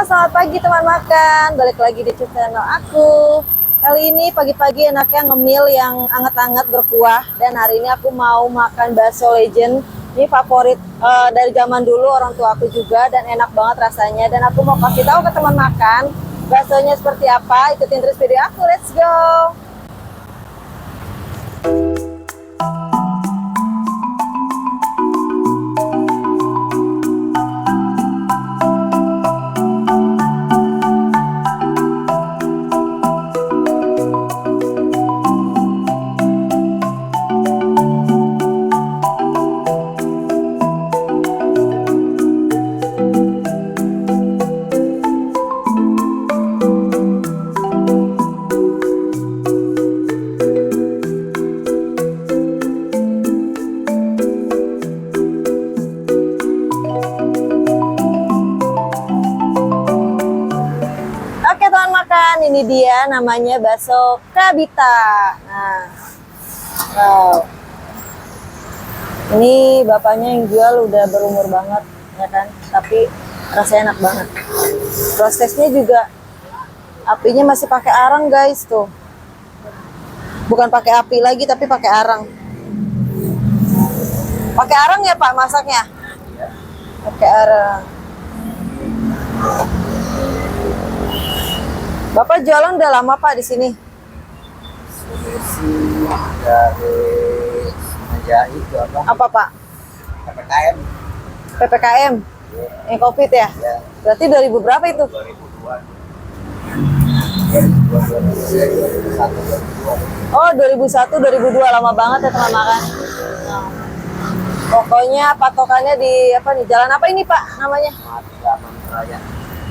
Selamat pagi teman makan. Balik lagi di channel aku. Kali ini pagi-pagi enaknya ngemil yang anget-anget berkuah. Dan hari ini aku mau makan bakso legend. Ini favorit dari zaman dulu orang tua aku juga. Dan enak banget rasanya. Dan aku mau kasih tahu ke teman makan baksonya seperti apa. Ikutin terus video aku. Let's go. Ini dia namanya bakso Kabita. Nah, wow. Ini bapaknya yang jual udah berumur banget, ya kan? Tapi rasanya enak banget. Prosesnya juga apinya masih pakai arang, guys, tuh. Bukan pakai api lagi, tapi pakai arang. Pakai arang ya, Pak, masaknya? Pakai arang. Bapak jualan udah lama Pak di sini? Dari Semenjak itu apa Pak? PPKM. PPKM? Ya. Yang COVID ya? Ya. Berarti 2000 berapa itu? 2002. Oh 2001, 2002 lama banget ya teman makan. Nah, pokoknya patokannya di apa nih? Jalan apa ini Pak namanya? Matraman Raya.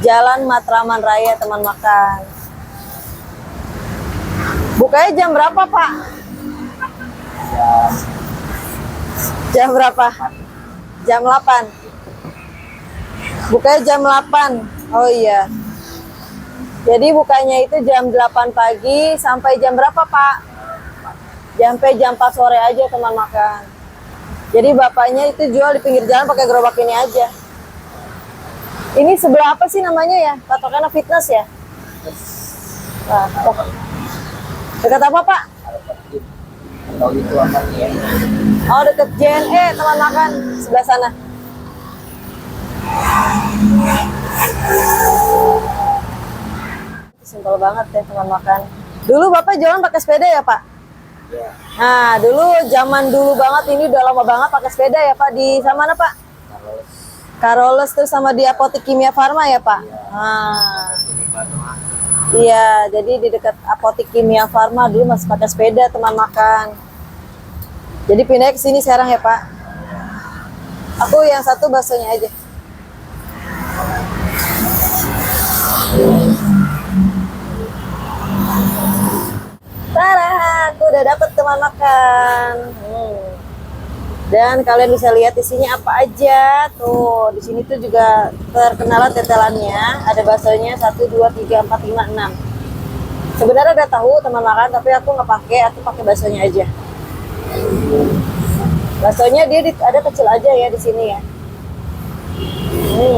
Jalan Matraman Raya teman makan. Bukanya jam berapa Pak? Jam berapa? Jam 8. Bukanya jam 8. Oh iya. Jadi bukanya itu jam 8 pagi sampai jam berapa Pak? Sampai jam 4 sore aja teman makan. Jadi bapaknya itu jual di pinggir jalan pakai gerobak ini aja. Ini sebelah apa sih namanya ya? Patokannya Fitness ya? Nah, dekat apa Pak? Atau itu apa ya? Oh deket JNE teman makan sebelah sana. Simpel banget ya teman makan. Dulu Bapak jualan pakai sepeda ya Pak? Ya. Nah dulu zaman dulu banget ini udah lama banget pakai sepeda ya Pak. Di sama mana Pak? Karoles tuh sama di Apotik Kimia Farma ya Pak? Ya. Nah, iya, jadi di dekat Apotik Kimia Farma dulu masih pakai sepeda teman makan. Jadi pindah ke sini sekarang ya Pak? Aku yang satu baksonya aja. Tada, aku udah dapet teman makan. Dan kalian bisa lihat di sini apa aja tuh. Di sini tuh juga terkenal tetelannya. Ada baksonya 1, 2, 3, 4, 5, 6. Sebenarnya ada tahu teman makan, tapi aku nggak pakai. Aku pakai baksonya aja. Baksonya dia ada kecil aja ya di sini ya.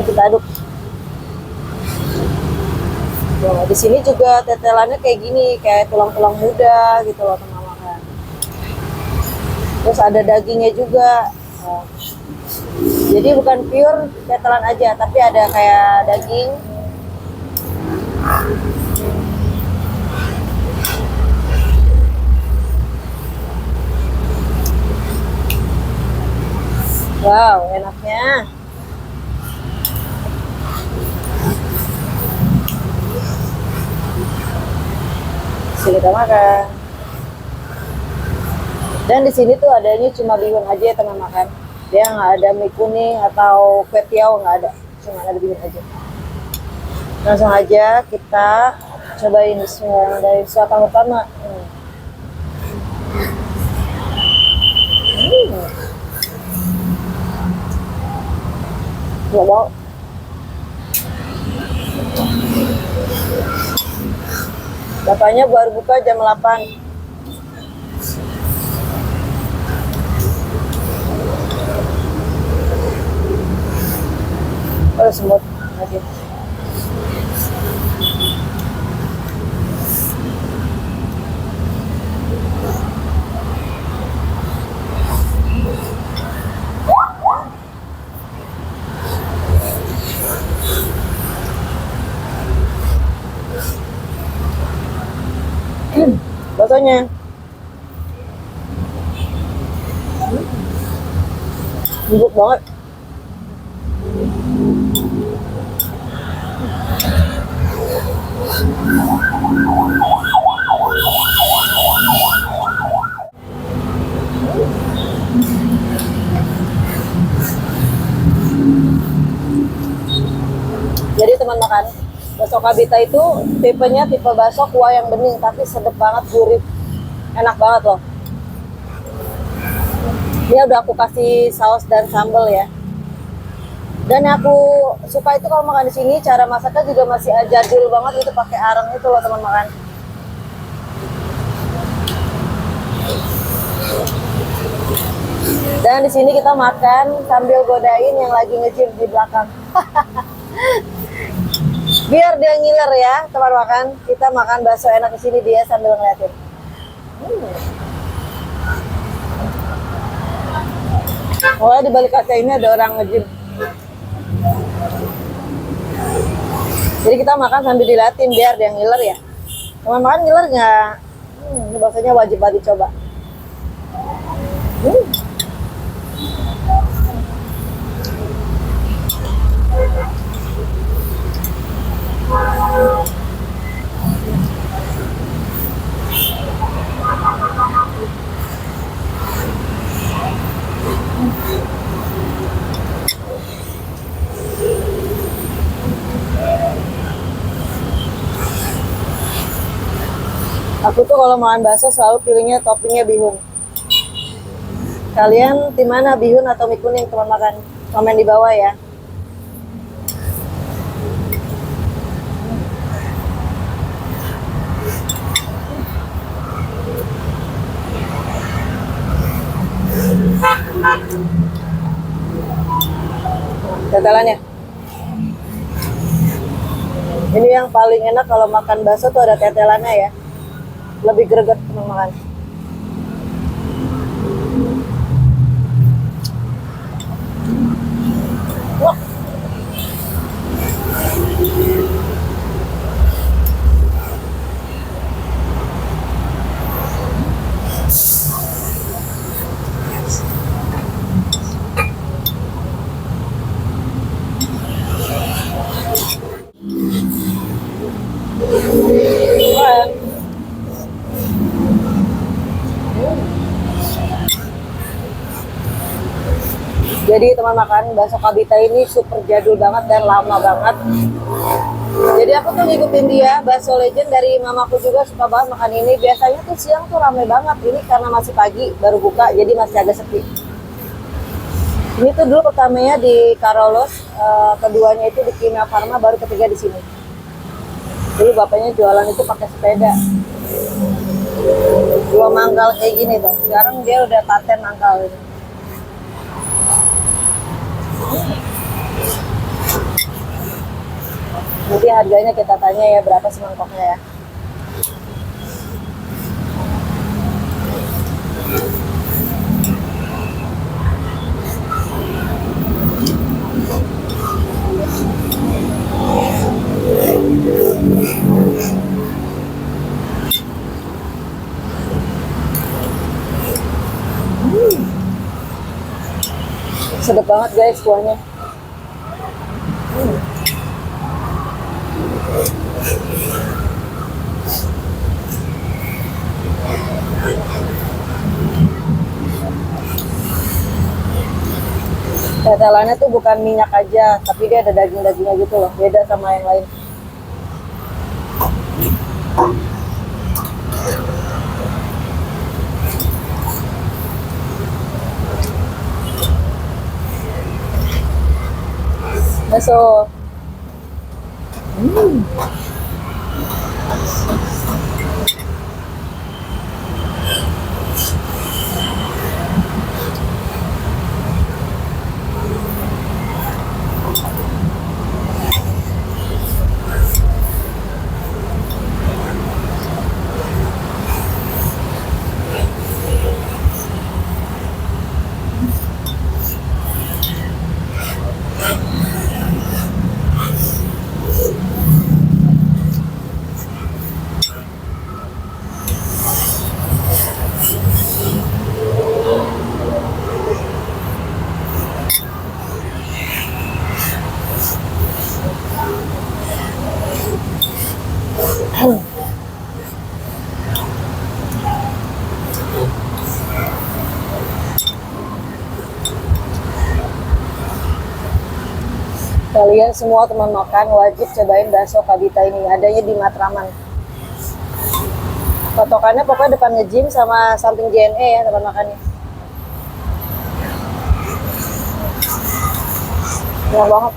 Kita aduk. Tuh, di sini juga tetelannya kayak gini, kayak tulang-tulang muda gitu loh teman makan. Terus ada dagingnya juga. Nah, jadi bukan pure tetelan aja, tapi ada kayak daging. Wow, enaknya. Sini kita makan. Dan di sini tuh adanya cuma bihun aja ya teman makan. Dia nggak ada mie kuning atau kue tiaw, nggak ada. Cuma ada bihun aja. Langsung aja kita cobain dari suatan pertama. Nggak mau. Bapaknya baru buka jam 8. Oh, semut lagi. baksonya. Empuk banget. Jadi teman makan, bakso Kabita itu tipenya tipe bakso kuah yang bening tapi sedap banget, gurih, enak banget loh. Dia udah aku kasih saus dan sambal ya. Dan yang aku suka itu kalau makan di sini cara masaknya juga masih jadul banget, itu pakai arang itu loh teman makan. Dan di sini kita makan sambil godain yang lagi nge-gym di belakang. Biar dia ngiler ya teman makan. Kita makan bakso enak di sini, dia sambil ngeliatin. Oh, di balik kaca ini ada orang nge-gym. Jadi kita makan sambil diliatin biar dia ngiler ya. Teman makan ngiler nggak? Ini baksonya wajib banget dicoba. Aku tuh kalau makan bakso selalu pilihnya toppingnya bihun. Kalian tim mana, bihun atau mie kuning teman makan? Komen di bawah ya. Tetelannya. Ini yang paling enak kalau makan bakso tuh ada tetelannya ya. Lebih greget teman makan. Wah. Wah. Jadi teman makan, bakso Kabita ini super jadul banget dan lama banget. Jadi aku tuh ngikutin dia, bakso legend dari mamaku juga suka banget makan ini. Biasanya tuh siang tuh ramai banget, ini karena masih pagi baru buka jadi masih agak sepi. Ini tuh dulu pertamanya di Karolos, keduanya itu di Kimia Farma, baru ketiga di sini. Dulu bapaknya jualan itu pakai sepeda. Dua mangkal kayak gini tuh. Sekarang dia udah paten mangkal ini. Nanti harganya kita tanya ya berapa semangkoknya ya. Sedap banget guys kuahnya. Tetelannya tuh bukan minyak aja, tapi dia ada daging-dagingnya gitu loh, beda sama yang lain. Bakso. Kalian semua teman makan wajib cobain bakso Kabita ini. Adanya di Matraman. Potokannya pokoknya depan nge-gym sama samping JNE ya teman makannya. Enak banget.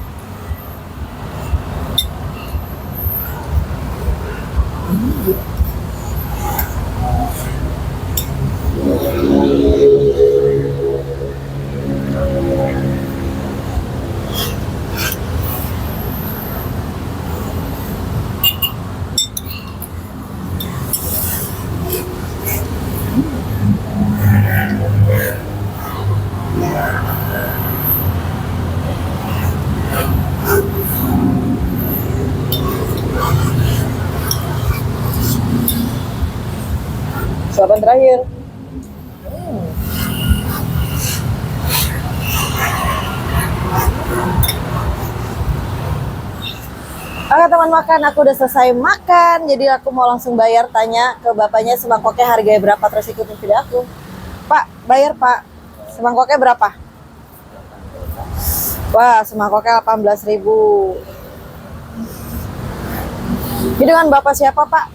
Suapan terakhir. Oke teman makan, aku udah selesai makan. Jadi aku mau langsung bayar, tanya ke bapaknya semangkoknya harganya berapa, terus ikutin video aku. Pak, bayar pak. Semangkoknya berapa? Wah, semangkoknya 18.000. Ini dengan bapak siapa pak?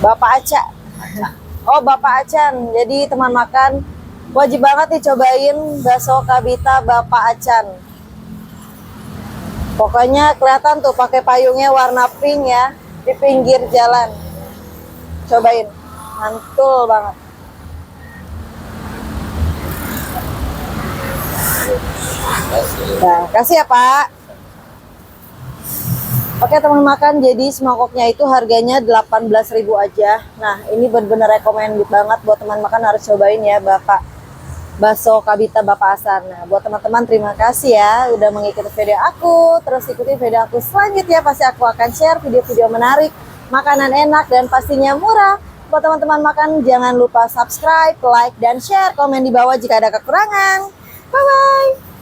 Bapak Aca. Oh, Bapak Acan. Jadi teman makan wajib banget nih cobain bakso Kabita Bapak Acan. Pokoknya kelihatan tuh pakai payungnya warna pink ya di pinggir jalan. Cobain. Mantul banget. Nah, kasih ya, Pak. Oke teman makan, jadi semangkoknya itu harganya 18.000 aja. Nah ini bener-bener recommended banget buat teman makan, harus cobain ya Bapak bakso Kabita Bapak Hasan. Nah buat teman-teman terima kasih ya udah mengikuti video aku. Terus ikuti video aku selanjutnya, pasti aku akan share video-video menarik, makanan enak dan pastinya murah. Buat teman-teman makan jangan lupa subscribe, like, dan share. Komen di bawah jika ada kekurangan. Bye-bye.